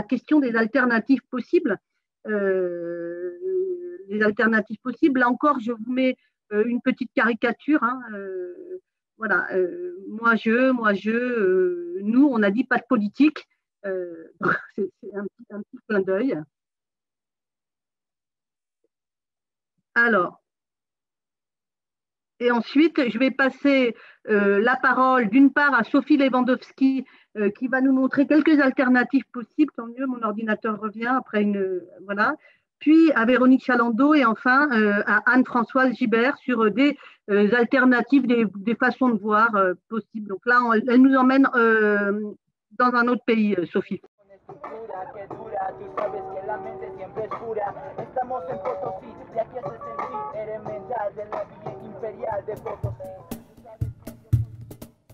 question des alternatives possibles. Les alternatives possibles, là encore, je vous mets une petite caricature. Hein, voilà, moi, nous, on a dit pas de politique. C'est un petit clin d'œil. Alors, et ensuite, je vais passer la parole d'une part à Sophie Lewandowski qui va nous montrer quelques alternatives possibles. Tant mieux, mon ordinateur revient après une… Voilà. Puis à Véronique Chalandot et enfin à Anne-Françoise Gibert sur des alternatives, des façons de voir possibles. Donc là, elle nous emmène dans un autre pays, Sophie.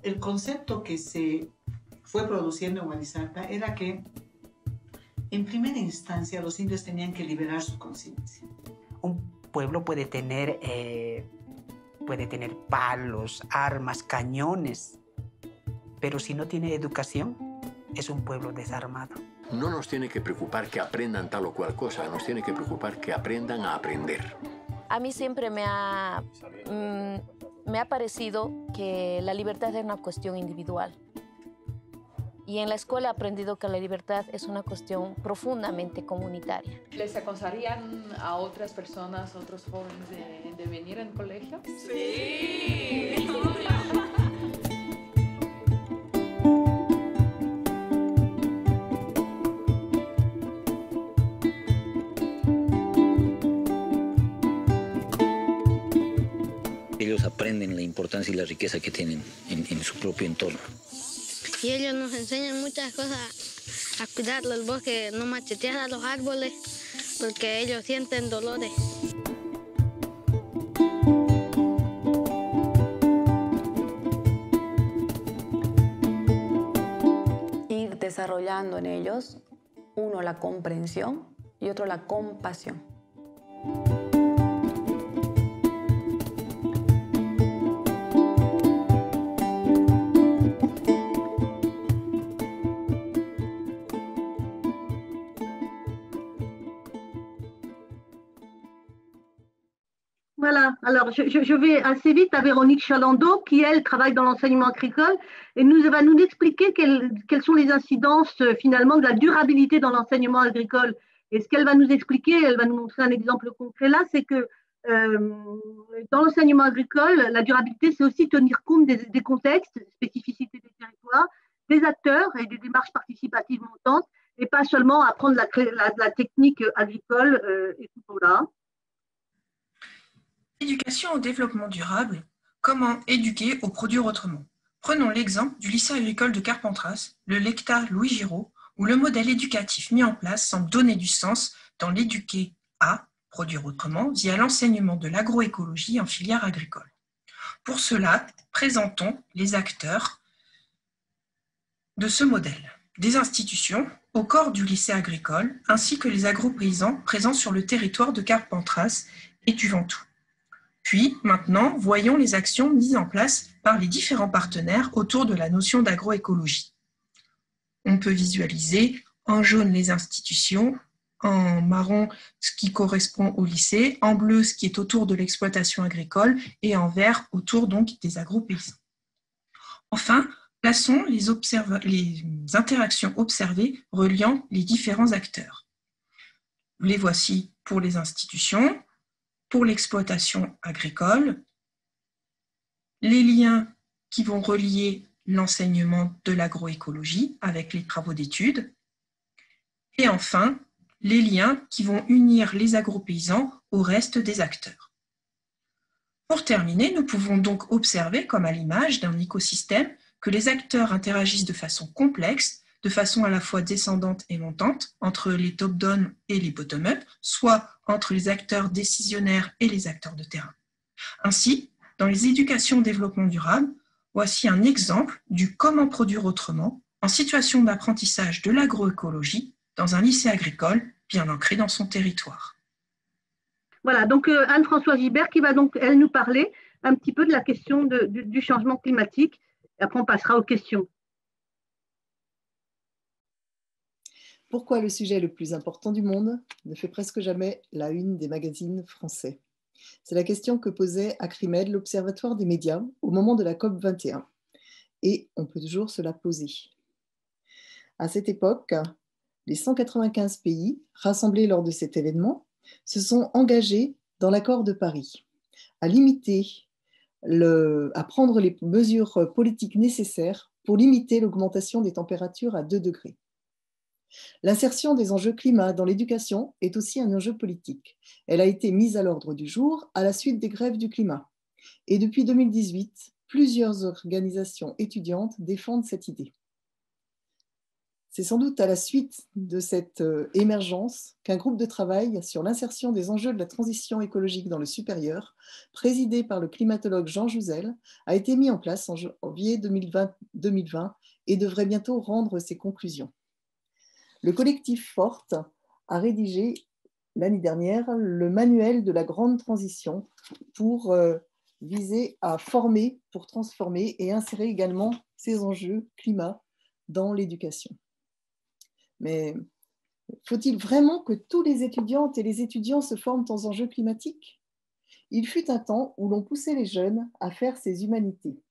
El concepto que se fue produciendo en Hualizarta era que, en primera instancia, los indios tenían que liberar su conciencia. Un pueblo puede tener palos, armas, cañones, pero si no tiene educación, es un pueblo desarmado. No nos tiene que preocupar que aprendan tal o cual cosa, nos tiene que preocupar que aprendan a aprender. A mí siempre me ha parecido que la libertad es una cuestión individual. Y en la escuela he aprendido que la libertad es una cuestión profundamente comunitaria. ¿Les aconsejarían a otras personas, a otros jóvenes de venir al colegio? ¡Sí! Ellos aprenden la importancia y la riqueza que tienen en su propio entorno. Y ellos nos enseñan muchas cosas, a cuidar los bosques, no machetear a los árboles, porque ellos sienten dolores. Ir desarrollando en ellos, uno, la comprensión y otro, la compasión. Voilà, alors je vais assez vite à Véronique Chalandot qui, elle, travaille dans l'enseignement agricole et va nous expliquer quelles sont les incidences finalement de la durabilité dans l'enseignement agricole. Et ce qu'elle va nous expliquer, elle va nous montrer un exemple concret là, c'est que dans l'enseignement agricole, la durabilité, c'est aussi tenir compte des contextes, spécificités des territoires, des acteurs et des démarches participatives montantes, et pas seulement apprendre la technique agricole et tout là. Éducation au développement durable, comment éduquer au produire autrement. Prenons l'exemple du lycée agricole de Carpentras, le lecta Louis Giraud, où le modèle éducatif mis en place semble donner du sens dans l'éduquer à produire autrement via l'enseignement de l'agroécologie en filière agricole. Pour cela, présentons les acteurs de ce modèle, des institutions au corps du lycée agricole, ainsi que les agropaysans présents sur le territoire de Carpentras et du Ventoux. Puis, maintenant, voyons les actions mises en place par les différents partenaires autour de la notion d'agroécologie. On peut visualiser en jaune les institutions, en marron ce qui correspond au lycée, en bleu ce qui est autour de l'exploitation agricole et en vert autour donc des agropaysans. Enfin, plaçons les interactions observées reliant les différents acteurs. Les voici pour les institutions, pour l'exploitation agricole, les liens qui vont relier l'enseignement de l'agroécologie avec les travaux d'études, et enfin, les liens qui vont unir les agropaysans au reste des acteurs. Pour terminer, nous pouvons donc observer, comme à l'image d'un écosystème, que les acteurs interagissent de façon complexe, de façon à la fois descendante et montante, entre les top-down et les bottom-up, soit entre les acteurs décisionnaires et les acteurs de terrain. Ainsi, dans les éducations au développement durable, voici un exemple du comment produire autrement en situation d'apprentissage de l'agroécologie dans un lycée agricole bien ancré dans son territoire. Voilà, donc Anne-Françoise Gibert qui va donc, elle, nous parler un petit peu de la question du changement climatique. Et après, on passera aux questions. Pourquoi le sujet le plus important du monde ne fait presque jamais la une des magazines français? C'est la question que posait Acrimed, l'Observatoire des médias, au moment de la COP 21. Et on peut toujours se la poser. À cette époque, les 195 pays rassemblés lors de cet événement se sont engagés dans l'accord de Paris à prendre les mesures politiques nécessaires pour limiter l'augmentation des températures à 2 degrés. L'insertion des enjeux climat dans l'éducation est aussi un enjeu politique. Elle a été mise à l'ordre du jour à la suite des grèves du climat. Et depuis 2018, plusieurs organisations étudiantes défendent cette idée. C'est sans doute à la suite de cette émergence qu'un groupe de travail sur l'insertion des enjeux de la transition écologique dans le supérieur, présidé par le climatologue Jean Jouzel, a été mis en place en janvier 2020 et devrait bientôt rendre ses conclusions. Le collectif Forte a rédigé l'année dernière le manuel de la grande transition pour viser à former, pour transformer et insérer également ces enjeux climat dans l'éducation. Mais faut-il vraiment que tous les étudiantes et les étudiants se forment aux enjeux climatiques? Il fut un temps où l'on poussait les jeunes à faire ces humanités.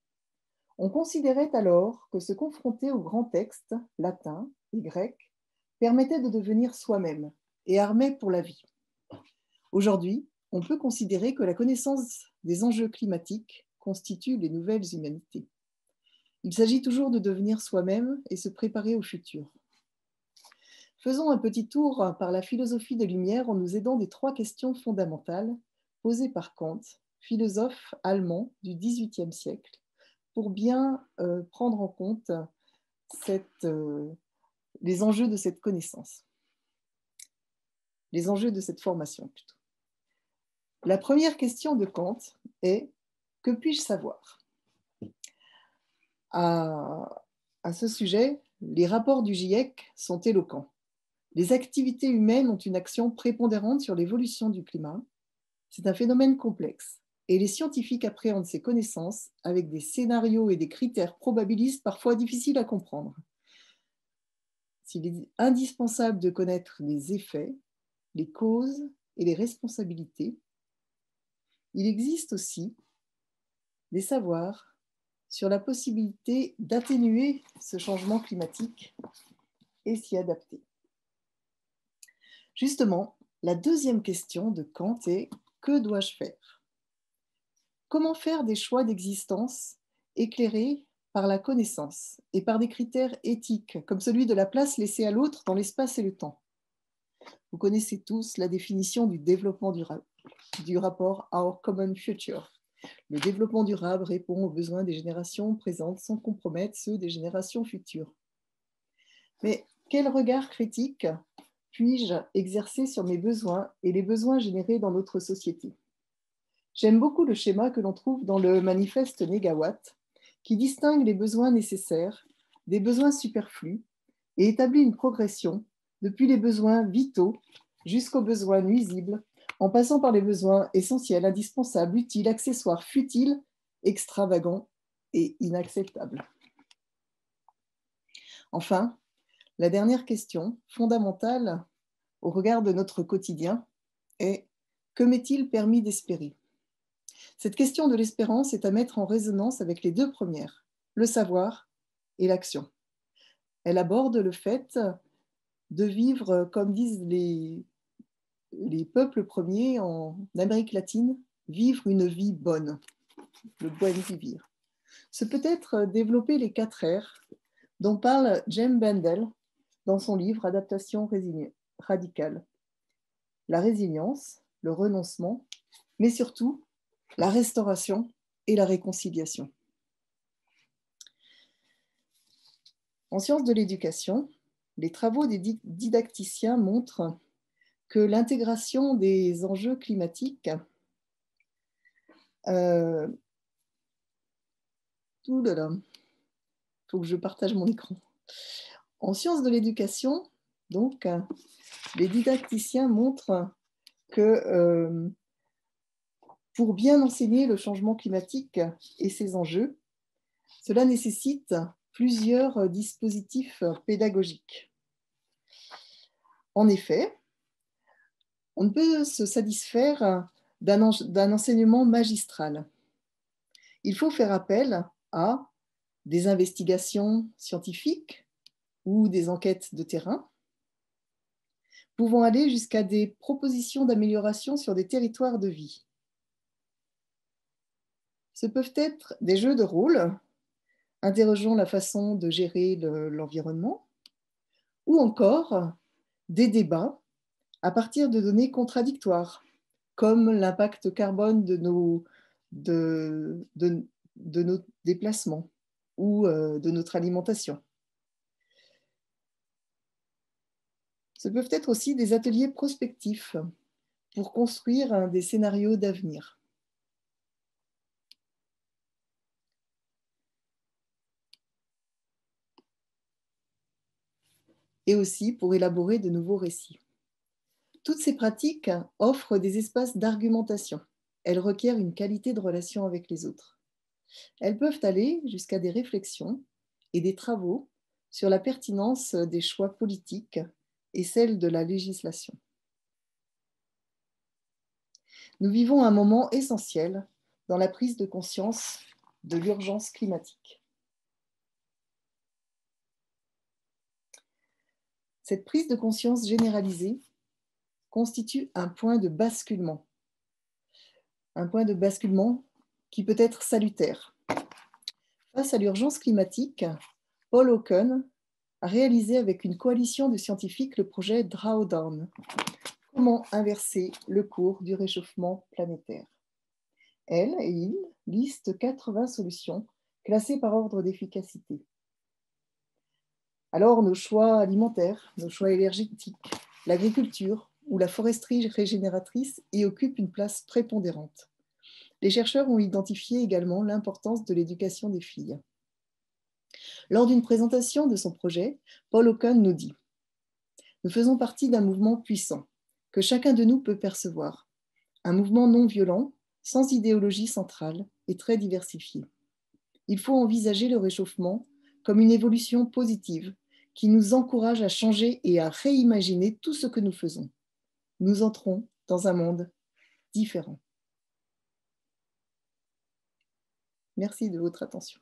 On considérait alors que se confronter aux grands textes, latins et grecs, permettait de devenir soi-même et armait pour la vie. Aujourd'hui, on peut considérer que la connaissance des enjeux climatiques constitue les nouvelles humanités. Il s'agit toujours de devenir soi-même et se préparer au futur. Faisons un petit tour par la philosophie des Lumières en nous aidant des 3 questions fondamentales posées par Kant, philosophe allemand du XVIIIe siècle, pour bien prendre en compte les enjeux de cette connaissance, les enjeux de cette formation plutôt. La première question de Kant est « Que puis-je savoir ?» À ce sujet, les rapports du GIEC sont éloquents. Les activités humaines ont une action prépondérante sur l'évolution du climat. C'est un phénomène complexe et les scientifiques appréhendent ces connaissances avec des scénarios et des critères probabilistes parfois difficiles à comprendre. S'il est indispensable de connaître les effets, les causes et les responsabilités, il existe aussi des savoirs sur la possibilité d'atténuer ce changement climatique et s'y adapter. Justement, la deuxième question de Kant est « Que dois-je faire ?» Comment faire des choix d'existence éclairés par la connaissance et par des critères éthiques, comme celui de la place laissée à l'autre dans l'espace et le temps? Vous connaissez tous la définition du développement durable, du rapport Our Common Future. Le développement durable répond aux besoins des générations présentes sans compromettre ceux des générations futures. Mais quel regard critique puis-je exercer sur mes besoins et les besoins générés dans notre société? J'aime beaucoup le schéma que l'on trouve dans le manifeste Négawatt, qui distingue les besoins nécessaires des besoins superflus et établit une progression depuis les besoins vitaux jusqu'aux besoins nuisibles, en passant par les besoins essentiels, indispensables, utiles, accessoires, futiles, extravagants et inacceptables. Enfin, la dernière question, fondamentale au regard de notre quotidien, est « Que m'est-il permis d'espérer ?» Cette question de l'espérance est à mettre en résonance avec les 2 premières, le savoir et l'action. Elle aborde le fait de vivre, comme disent les peuples premiers en Amérique latine, vivre une vie bonne, le buen vivir. Ce peut être développer les 4 R dont parle James Bendel dans son livre Adaptation radicale. La résilience, le renoncement, mais surtout la restauration et la réconciliation. En sciences de l'éducation, les travaux des didacticiens montrent que l'intégration des enjeux climatiques il faut que je partage mon écran. En sciences de l'éducation, donc, les didacticiens montrent que pour bien enseigner le changement climatique et ses enjeux, cela nécessite plusieurs dispositifs pédagogiques. En effet, on ne peut se satisfaire d'un enseignement magistral. Il faut faire appel à des investigations scientifiques ou des enquêtes de terrain, pouvant aller jusqu'à des propositions d'amélioration sur des territoires de vie. Ce peuvent être des jeux de rôle, interrogeant la façon de gérer l'environnement, ou encore des débats à partir de données contradictoires, comme l'impact carbone de nos déplacements ou de notre alimentation. Ce peuvent être aussi des ateliers prospectifs pour construire des scénarios d'avenir. Et aussi pour élaborer de nouveaux récits. Toutes ces pratiques offrent des espaces d'argumentation. Elles requièrent une qualité de relation avec les autres. Elles peuvent aller jusqu'à des réflexions et des travaux sur la pertinence des choix politiques et celle de la législation. Nous vivons un moment essentiel dans la prise de conscience de l'urgence climatique. Cette prise de conscience généralisée constitue un point de basculement qui peut être salutaire. Face à l'urgence climatique, Paul Hawken a réalisé avec une coalition de scientifiques le projet Drawdown. Comment inverser le cours du réchauffement planétaire? Elle et il listent 80 solutions classées par ordre d'efficacité. Alors, nos choix alimentaires, nos choix énergétiques, l'agriculture ou la foresterie régénératrice y occupent une place prépondérante. Les chercheurs ont identifié également l'importance de l'éducation des filles. Lors d'une présentation de son projet, Paul Hawken nous dit « Nous faisons partie d'un mouvement puissant que chacun de nous peut percevoir, un mouvement non violent, sans idéologie centrale et très diversifié. Il faut envisager le réchauffement comme une évolution positive qui nous encourage à changer et à réimaginer tout ce que nous faisons. Nous entrons dans un monde différent. » Merci de votre attention.